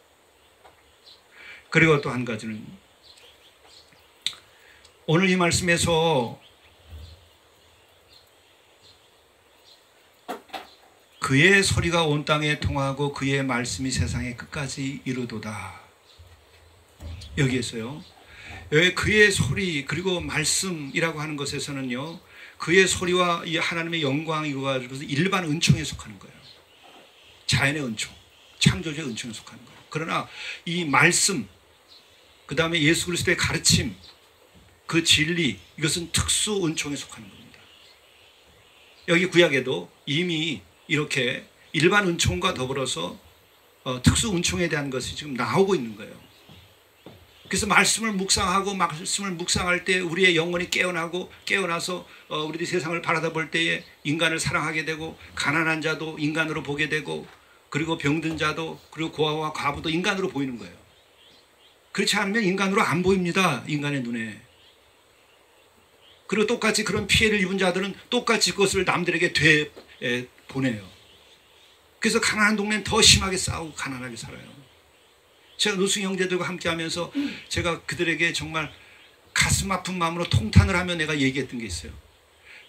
그리고 또 한 가지는 오늘 이 말씀에서 그의 소리가 온 땅에 통하고 그의 말씀이 세상의 끝까지 이르도다. 여기에서요. 여기 그의 소리 그리고 말씀이라고 하는 것에서는요. 그의 소리와 이 하나님의 영광이고 일반 은총에 속하는 거예요. 자연의 은총, 창조주의 은총에 속하는 거예요. 그러나 이 말씀, 그 다음에 예수 그리스도의 가르침, 그 진리, 이것은 특수 은총에 속하는 겁니다. 여기 구약에도 이미 이렇게 일반 은총과 더불어서 특수 은총에 대한 것이 지금 나오고 있는 거예요. 그래서 말씀을 묵상할 때 우리의 영혼이 깨어나서 우리들이 세상을 바라다 볼 때에 인간을 사랑하게 되고 가난한 자도 인간으로 보게 되고 그리고 병든 자도 그리고 고아와 과부도 인간으로 보이는 거예요. 그렇지 않으면 인간으로 안 보입니다. 인간의 눈에. 그리고 똑같이 그런 피해를 입은 자들은 똑같이 그것을 남들에게 보내요. 그래서 가난한 동네는 더 심하게 싸우고 가난하게 살아요. 제가 노승 형제들과 함께 하면서 제가 그들에게 정말 가슴 아픈 마음으로 통탄을 하며 내가 얘기했던 게 있어요.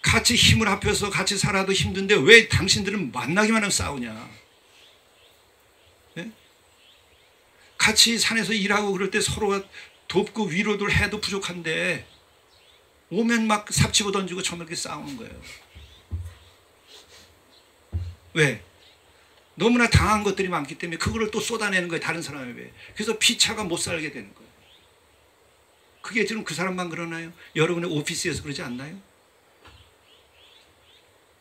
같이 힘을 합해서 같이 살아도 힘든데 왜 당신들은 만나기만 하면 싸우냐. 네? 같이 산에서 일하고 그럴 때 서로가 돕고 위로를 해도 부족한데 오면 막 삽치고 던지고 저렇게 싸우는 거예요. 왜? 너무나 당한 것들이 많기 때문에 그거를 또 쏟아내는 거예요. 다른 사람에게. 그래서 피차가 못 살게 되는 거예요. 그게 지금 그 사람만 그러나요? 여러분의 오피스에서 그러지 않나요?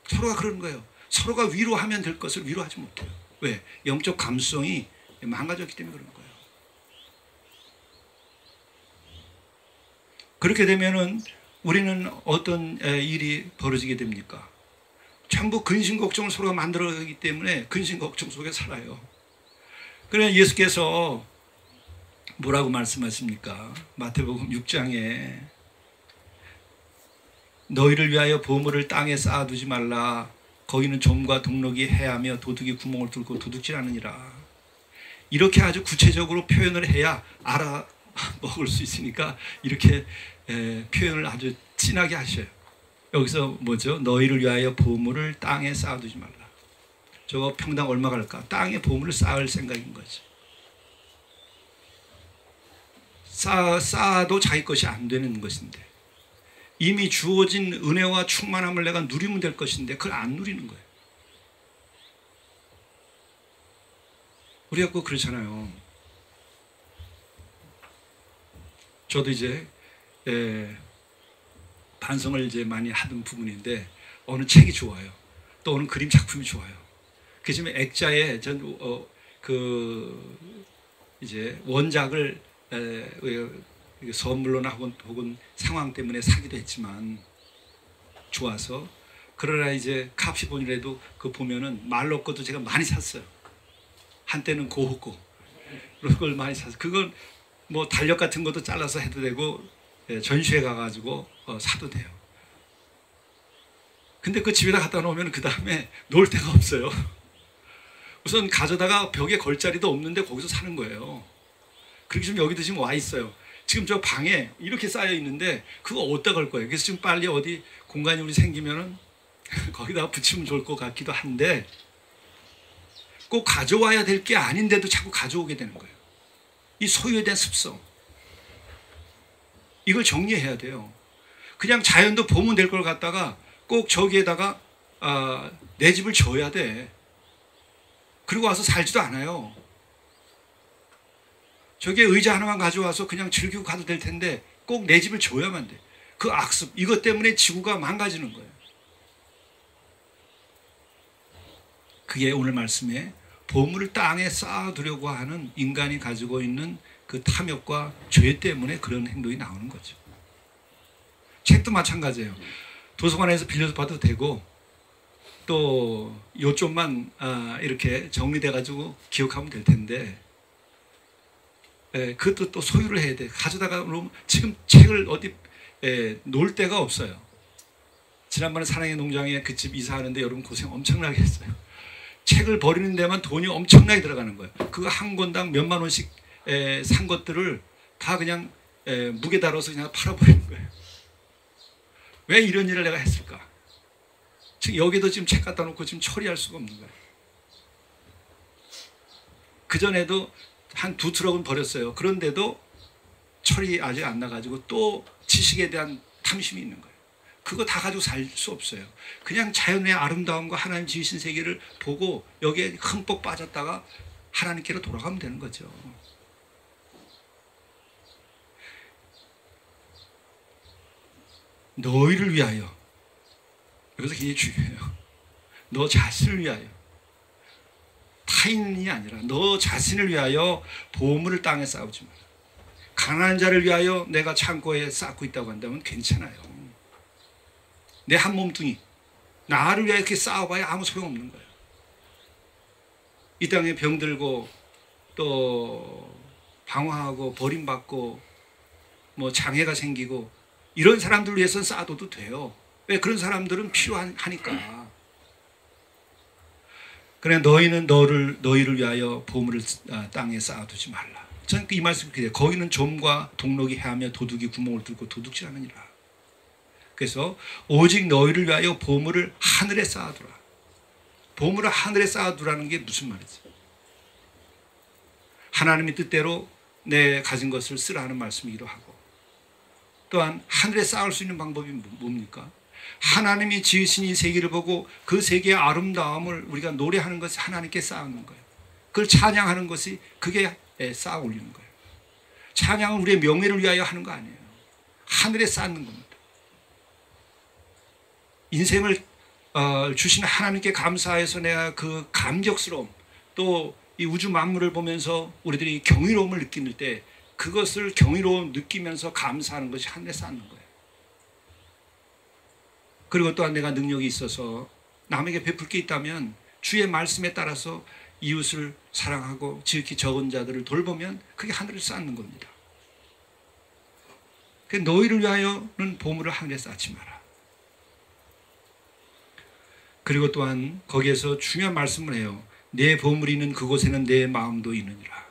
서로가 그러는 거예요. 서로가 위로하면 될 것을 위로하지 못해요. 왜? 영적 감수성이 망가졌기 때문에 그런 거예요. 그렇게 되면은 우리는 어떤 일이 벌어지게 됩니까? 전부 근심 걱정을 서로가 만들어가기 때문에 근심 걱정 속에 살아요. 그래서 예수께서 뭐라고 말씀하십니까? 마태복음 6장에 너희를 위하여 보물을 땅에 쌓아두지 말라. 거기는 좀과 동록이 해하며 도둑이 구멍을 뚫고 도둑질하느니라. 이렇게 아주 구체적으로 표현을 해야 알아먹을 수 있으니까 이렇게 표현을 아주 진하게 하셔요. 여기서 뭐죠? 너희를 위하여 보물을 땅에 쌓아두지 말라. 저거 평당 얼마 갈까? 땅에 보물을 쌓을 생각인 거죠. 쌓아도 자기 것이 안 되는 것인데, 이미 주어진 은혜와 충만함을 내가 누리면 될 것인데 그걸 안 누리는 거예요. 우리가 꼭 그렇잖아요. 저도 이제 반성을 이제 많이 하던 부분인데, 어느 책이 좋아요. 또 어느 그림 작품이 좋아요. 그 지금 액자에 이제 원작을 선물로나 혹은 상황 때문에 사기도 했지만 좋아서, 그러나 이제 값이 그 보면은 말로 없고도 제가 많이 샀어요. 한때는 고흐고 그걸 많이 샀어요. 그건 뭐 달력 같은 것도 잘라서 해도 되고 전시회 가가지고 사도 돼요. 근데 그 집에다 갖다 놓으면 그 다음에 놓을 데가 없어요. 우선 가져다가 벽에 걸 자리도 없는데 거기서 사는 거예요. 그리고 지금 여기도 지금 와 있어요. 지금 저 방에 이렇게 쌓여 있는데 그거 어디다 걸 거예요. 그래서 지금 빨리 어디 공간이 우리 생기면은 거기다가 붙이면 좋을 것 같기도 한데, 꼭 가져와야 될 게 아닌데도 자꾸 가져오게 되는 거예요. 이 소유에 대한 습성, 이걸 정리해야 돼요. 그냥 자연도 보면 될 걸 갖다가 꼭 저기에다가 내 집을 지어야 돼. 그리고 와서 살지도 않아요. 저게 의자 하나만 가져와서 그냥 즐기고 가도 될 텐데 꼭 내 집을 지어야만 돼. 그 악습, 이것 때문에 지구가 망가지는 거예요. 그게 오늘 말씀에 보물을 땅에 쌓아두려고 하는 인간이 가지고 있는 그 탐욕과 죄 때문에 그런 행동이 나오는 거죠. 책도 마찬가지예요. 도서관에서 빌려서 봐도 되고, 또 요점만 이렇게 정리돼 가지고 기억하면 될 텐데, 그것도 또 소유를 해야 돼. 가져다가 지금 책을 어디 놓을 데가 없어요. 지난번에 사랑의 농장에 그 집 이사하는데 여러분 고생 엄청나게 했어요. 책을 버리는 데만 돈이 엄청나게 들어가는 거예요. 그거 한 권당 몇만 원씩 산 것들을 다 그냥 무게 달아서 그냥 팔아버리는 거예요. 왜 이런 일을 내가 했을까? 지금 여기도 지금 책 갖다 놓고 지금 처리할 수가 없는 거예요. 그전에도 한 2트럭은 버렸어요. 그런데도 철이 아직 안 나가지고 또 지식에 대한 탐심이 있는 거예요. 그거 다 가지고 살 수 없어요. 그냥 자연의 아름다움과 하나님 지으신 세계를 보고 여기에 흠뻑 빠졌다가 하나님께로 돌아가면 되는 거죠. 너희를 위하여, 여기서 굉장히 중요해요. 너 자신을 위하여, 타인이 아니라 너 자신을 위하여 보물을 땅에 쌓지 마라. 가난한 자를 위하여 내가 창고에 쌓고 있다고 한다면 괜찮아요. 내 한 몸뚱이, 나를 위하여 이렇게 쌓아봐야 아무 소용없는 거예요. 이 땅에 병들고 또 방황하고 버림받고 뭐 장애가 생기고 이런 사람들 위해서는 쌓아둬도 돼요. 왜? 그런 사람들은 필요하니까. 그래, 너희는 너희를 위하여 보물을 땅에 쌓아두지 말라. 저는 이 말씀이 그래요. 거기는 좀과 동록이 해하며 도둑이 구멍을 뚫고 도둑질하느니라. 그래서 오직 너희를 위하여 보물을 하늘에 쌓아두라. 보물을 하늘에 쌓아두라는 게 무슨 말이지? 하나님의 뜻대로 내 가진 것을 쓰라는 말씀이기도 하고, 또한 하늘에 쌓을 수 있는 방법이 뭡니까? 하나님이 지으신 이 세계를 보고 그 세계의 아름다움을 우리가 노래하는 것이 하나님께 쌓는 거예요. 그걸 찬양하는 것이 그게 쌓아 올리는 거예요. 찬양은 우리의 명예를 위하여 하는 거 아니에요. 하늘에 쌓는 겁니다. 인생을 주신 하나님께 감사해서 내가 그 감격스러움, 또 이 우주 만물을 보면서 우리들이 경이로움을 느낄 때 그것을 경이로움 느끼면서 감사하는 것이 하늘에 쌓는 거예요. 그리고 또한 내가 능력이 있어서 남에게 베풀 게 있다면 주의 말씀에 따라서 이웃을 사랑하고 지극히 적은 자들을 돌보면 그게 하늘을 쌓는 겁니다. 너희를 위하여는 보물을 하늘에 쌓지 마라. 그리고 또한 거기에서 중요한 말씀을 해요. 내 보물이 있는 그곳에는 내 마음도 있느니라.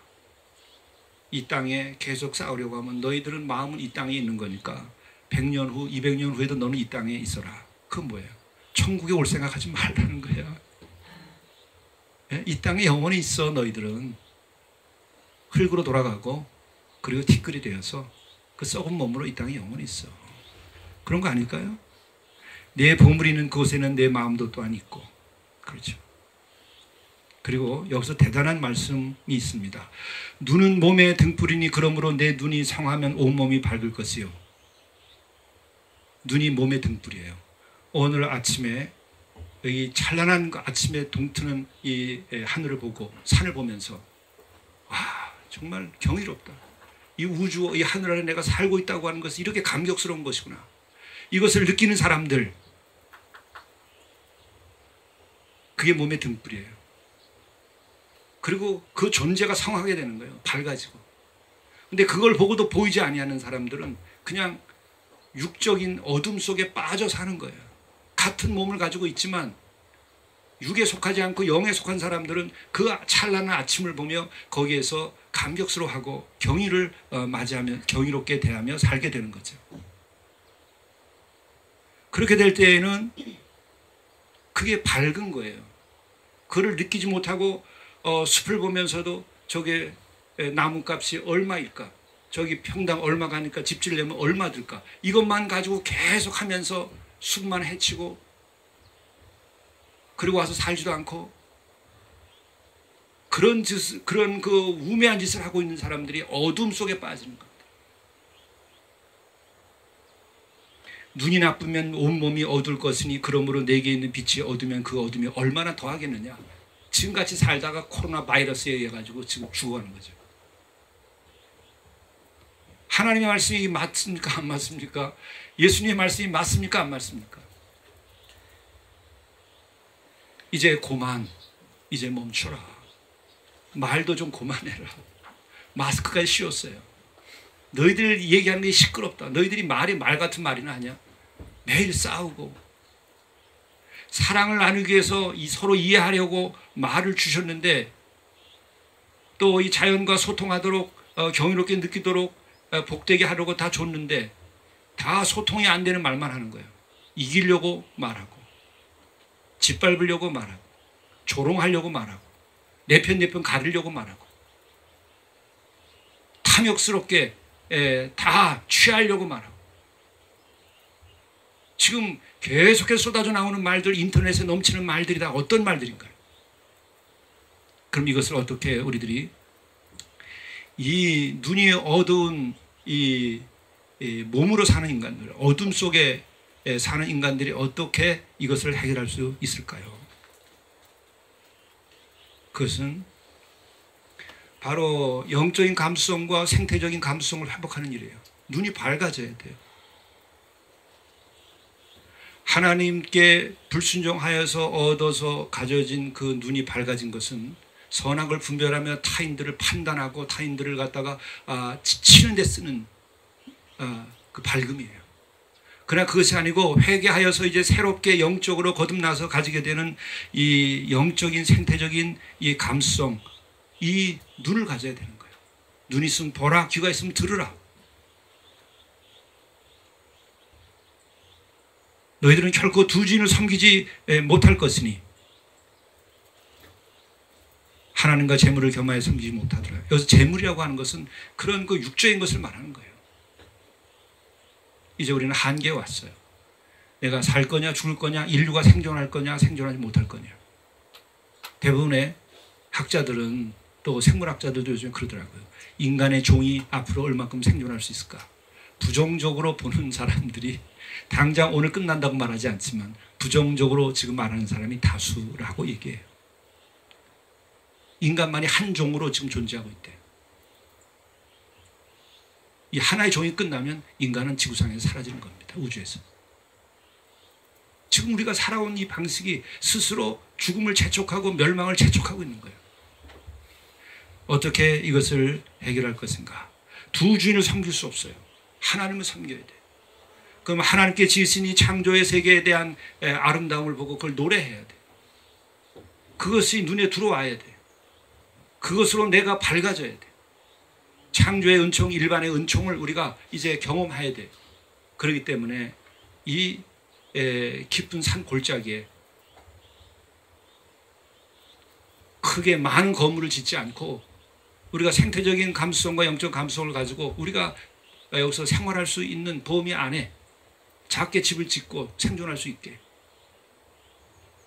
이 땅에 계속 쌓으려고 하면 너희들은 마음은 이 땅에 있는 거니까 100년 후, 200년 후에도 너는 이 땅에 있어라. 그건 뭐예요? 천국에 올 생각하지 말라는 거야. 이 땅에 영원히 있어. 너희들은 흙으로 돌아가고 그리고 티끌이 되어서 그 썩은 몸으로 이 땅에 영원히 있어. 그런 거 아닐까요? 내 보물이 있는 그곳에는 내 마음도 또한 있고. 그렇죠. 그리고 여기서 대단한 말씀이 있습니다. 눈은 몸의 등불이니 그러므로 내 눈이 성하면 온몸이 밝을 것이요. 눈이 몸의 등불이에요. 오늘 아침에 여기 찬란한 아침에 동트는 이 하늘을 보고 산을 보면서 와, 정말 경이롭다. 이 우주, 이 하늘 아래 내가 살고 있다고 하는 것은 이렇게 감격스러운 것이구나. 이것을 느끼는 사람들, 그게 몸의 등불이에요. 그리고 그 존재가 성하게 되는 거예요. 밝아지고. 근데 그걸 보고도 보이지 아니하는 사람들은 그냥 육적인 어둠 속에 빠져 사는 거예요. 같은 몸을 가지고 있지만 육에 속하지 않고 영에 속한 사람들은 그 찬란한 아침을 보며 거기에서 감격스러워하고 경의를 맞이하며 경이롭게 대하며 살게 되는 거죠. 그렇게 될 때에는 그게 밝은 거예요. 그를 느끼지 못하고 숲을 보면서도 저게 나무값이 얼마일까? 저기 평당 얼마 가니까 집지려면 얼마 들까? 이것만 가지고 계속 하면서 숲만 해치고 그리고 와서 살지도 않고 그런 그 우매한 짓을 하고 있는 사람들이 어둠 속에 빠지는 겁니다. 눈이 나쁘면 온몸이 어두울 것이니 그러므로 내게 있는 빛이 어두면 그 어둠이 얼마나 더하겠느냐. 지금같이 살다가 코로나 바이러스에 의해 가지고 지금 죽어가는 거죠. 하나님의 말씀이 맞습니까? 안 맞습니까? 예수님의 말씀이 맞습니까? 안 맞습니까? 이제 그만, 이제 멈춰라. 말도 좀 그만해라. 마스크까지 씌웠어요. 너희들 얘기하는 게 시끄럽다. 너희들이 말이 말 같은 말이나 하냐? 매일 싸우고 사랑을 나누기 위해서 서로 이해하려고 말을 주셨는데 또 이 자연과 소통하도록 경이롭게 느끼도록 복되게 하려고 다 줬는데 다 소통이 안 되는 말만 하는 거예요. 이기려고 말하고 짓밟으려고 말하고 조롱하려고 말하고 내 편 가르려고 말하고 탐욕스럽게 다 취하려고 말하고 지금 계속해서 쏟아져 나오는 말들, 인터넷에 넘치는 말들이 다 어떤 말들인가요? 그럼 이것을 어떻게 우리들이 이 눈이 어두운 이 몸으로 사는 인간들, 어둠 속에 사는 인간들이 어떻게 이것을 해결할 수 있을까요? 그것은 바로 영적인 감수성과 생태적인 감수성을 회복하는 일이에요. 눈이 밝아져야 돼요. 하나님께 불순종하여서 얻어서 가져진 그 눈이 밝아진 것은 선악을 분별하며 타인들을 판단하고 타인들을 갖다가 치는 데 쓰는 그 밝음이에요. 그러나 그것이 아니고 회개하여서 이제 새롭게 영적으로 거듭나서 가지게 되는 이 영적인 생태적인 이 감수성, 이 눈을 가져야 되는 거예요. 눈이 있으면 보라, 귀가 있으면 들으라. 너희들은 결코 두 주인을 섬기지 못할 것이니 하나님과 재물을 겸하여 섬기지 못하더라. 여기서 재물이라고 하는 것은 그런 그 육적인 것을 말하는 거예요. 이제 우리는 한계에 왔어요. 내가 살 거냐 죽을 거냐, 인류가 생존할 거냐 생존하지 못할 거냐. 대부분의 학자들은 또 생물학자들도 요즘 그러더라고요. 인간의 종이 앞으로 얼마큼 생존할 수 있을까. 부정적으로 보는 사람들이 당장 오늘 끝난다고 말하지 않지만 부정적으로 지금 말하는 사람이 다수라고 얘기해요. 인간만이 한 종으로 지금 존재하고 있대요. 이 하나의 종이 끝나면 인간은 지구상에서 사라지는 겁니다. 우주에서. 지금 우리가 살아온 이 방식이 스스로 죽음을 재촉하고 멸망을 재촉하고 있는 거예요. 어떻게 이것을 해결할 것인가? 두 주인을 섬길 수 없어요. 하나님을 섬겨야 돼. 그럼 하나님께 지으신 이 창조의 세계에 대한 아름다움을 보고 그걸 노래해야 돼. 그것이 눈에 들어와야 돼. 그것으로 내가 밝아져야 돼. 창조의 은총, 일반의 은총을 우리가 이제 경험해야 돼. 그렇기 때문에 이 깊은 산 골짜기에 크게 많은 건물을 짓지 않고 우리가 생태적인 감수성과 영적 감수성을 가지고 우리가 여기서 생활할 수 있는 범위 안에 작게 집을 짓고 생존할 수 있게,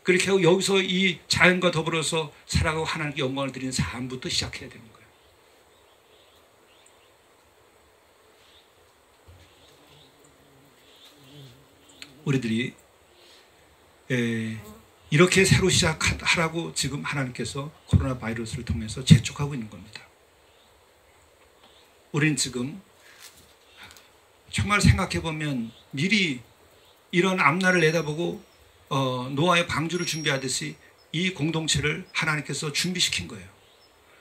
그렇게 하고 여기서 이 자연과 더불어서 살아가고 하나님께 영광을 드리는 삶부터 시작해야 되는 거예요. 우리들이 이렇게 새로 시작하라고 지금 하나님께서 코로나 바이러스를 통해서 재촉하고 있는 겁니다. 우리는 지금 정말 생각해보면 미리 이런 앞날을 내다보고 노아의 방주를 준비하듯이 이 공동체를 하나님께서 준비시킨 거예요.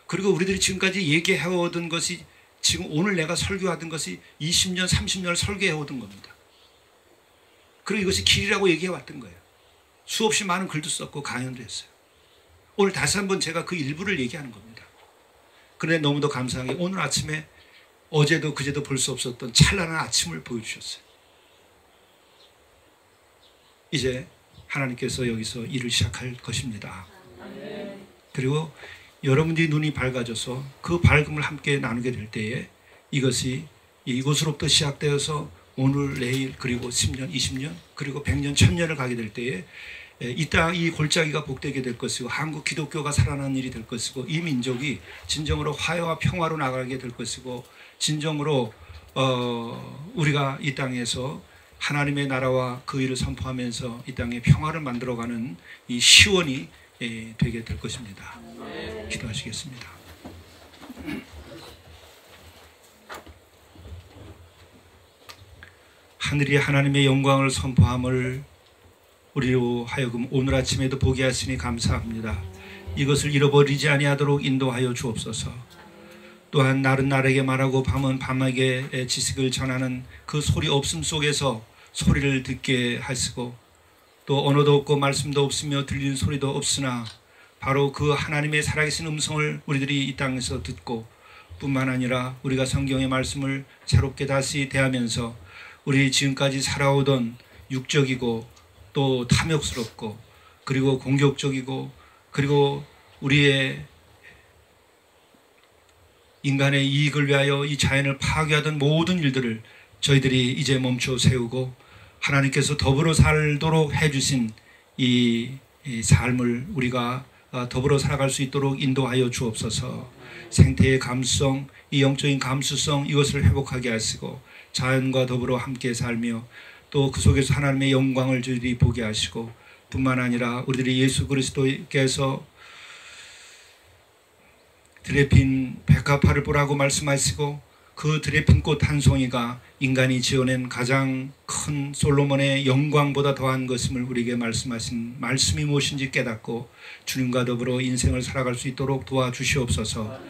그리고 우리들이 지금까지 얘기해오던 것이, 지금 오늘 내가 설교하던 것이 20년, 30년을 설계해오던 겁니다. 그리고 이것이 길이라고 얘기해왔던 거예요. 수없이 많은 글도 썼고 강연도 했어요. 오늘 다시 한번 제가 그 일부를 얘기하는 겁니다. 그런데 너무도 감사하게 오늘 아침에 어제도 그제도 볼 수 없었던 찬란한 아침을 보여주셨어요. 이제 하나님께서 여기서 일을 시작할 것입니다. 그리고 여러분들이 눈이 밝아져서 그 밝음을 함께 나누게 될 때에 이것이 이곳으로부터 시작되어서 오늘, 내일, 그리고 10년, 20년, 그리고 100년, 1000년을 가게 될 때에 이 땅, 이 골짜기가 복되게 될 것이고 한국 기독교가 살아나는 일이 될 것이고 이 민족이 진정으로 화해와 평화로 나가게 될 것이고 진정으로 우리가 이 땅에서 하나님의 나라와 그 일을 선포하면서 이 땅에 평화를 만들어가는 이 시원이 되게 될 것입니다. 기도하시겠습니다. 하늘이 하나님의 영광을 선포함을 우리로 하여금 오늘 아침에도 보게 하시니 감사합니다. 이것을 잃어버리지 아니하도록 인도하여 주옵소서. 또한 날은 날에게 말하고 밤은 밤에게 지식을 전하는 그 소리 없음 속에서 소리를 듣게 하시고 또 언어도 없고 말씀도 없으며 들리는 소리도 없으나 바로 그 하나님의 살아계신 음성을 우리들이 이 땅에서 듣고 뿐만 아니라 우리가 성경의 말씀을 새롭게 다시 대하면서 우리 지금까지 살아오던 육적이고 또 탐욕스럽고 그리고 공격적이고 그리고 우리의 인간의 이익을 위하여 이 자연을 파괴하던 모든 일들을 저희들이 이제 멈춰 세우고 하나님께서 더불어 살도록 해주신 이 삶을 우리가 더불어 살아갈 수 있도록 인도하여 주옵소서. 생태의 감수성, 이 영적인 감수성 이것을 회복하게 하시고 자연과 더불어 함께 살며 또 그 속에서 하나님의 영광을 저희들이 보게 하시고 뿐만 아니라 우리들이 예수 그리스도께서 들에 핀 백합화를 보라고 말씀하시고 그 들에 핀 꽃 한 송이가 인간이 지어낸 가장 큰 솔로몬의 영광보다 더한 것임을 우리에게 말씀하신 말씀이 무엇인지 깨닫고 주님과 더불어 인생을 살아갈 수 있도록 도와주시옵소서.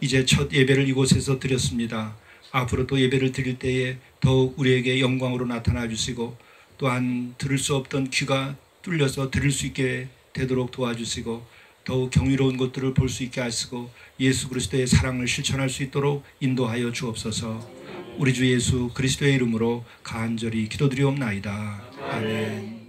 이제 첫 예배를 이곳에서 드렸습니다. 앞으로 또 예배를 드릴 때에 더욱 우리에게 영광으로 나타나 주시고 또한 들을 수 없던 귀가 뚫려서 들을 수 있게 되도록 도와주시고 더욱 경이로운 것들을 볼 수 있게 하시고 예수 그리스도의 사랑을 실천할 수 있도록 인도하여 주옵소서. 우리 주 예수 그리스도의 이름으로 간절히 기도드리옵나이다. 아멘.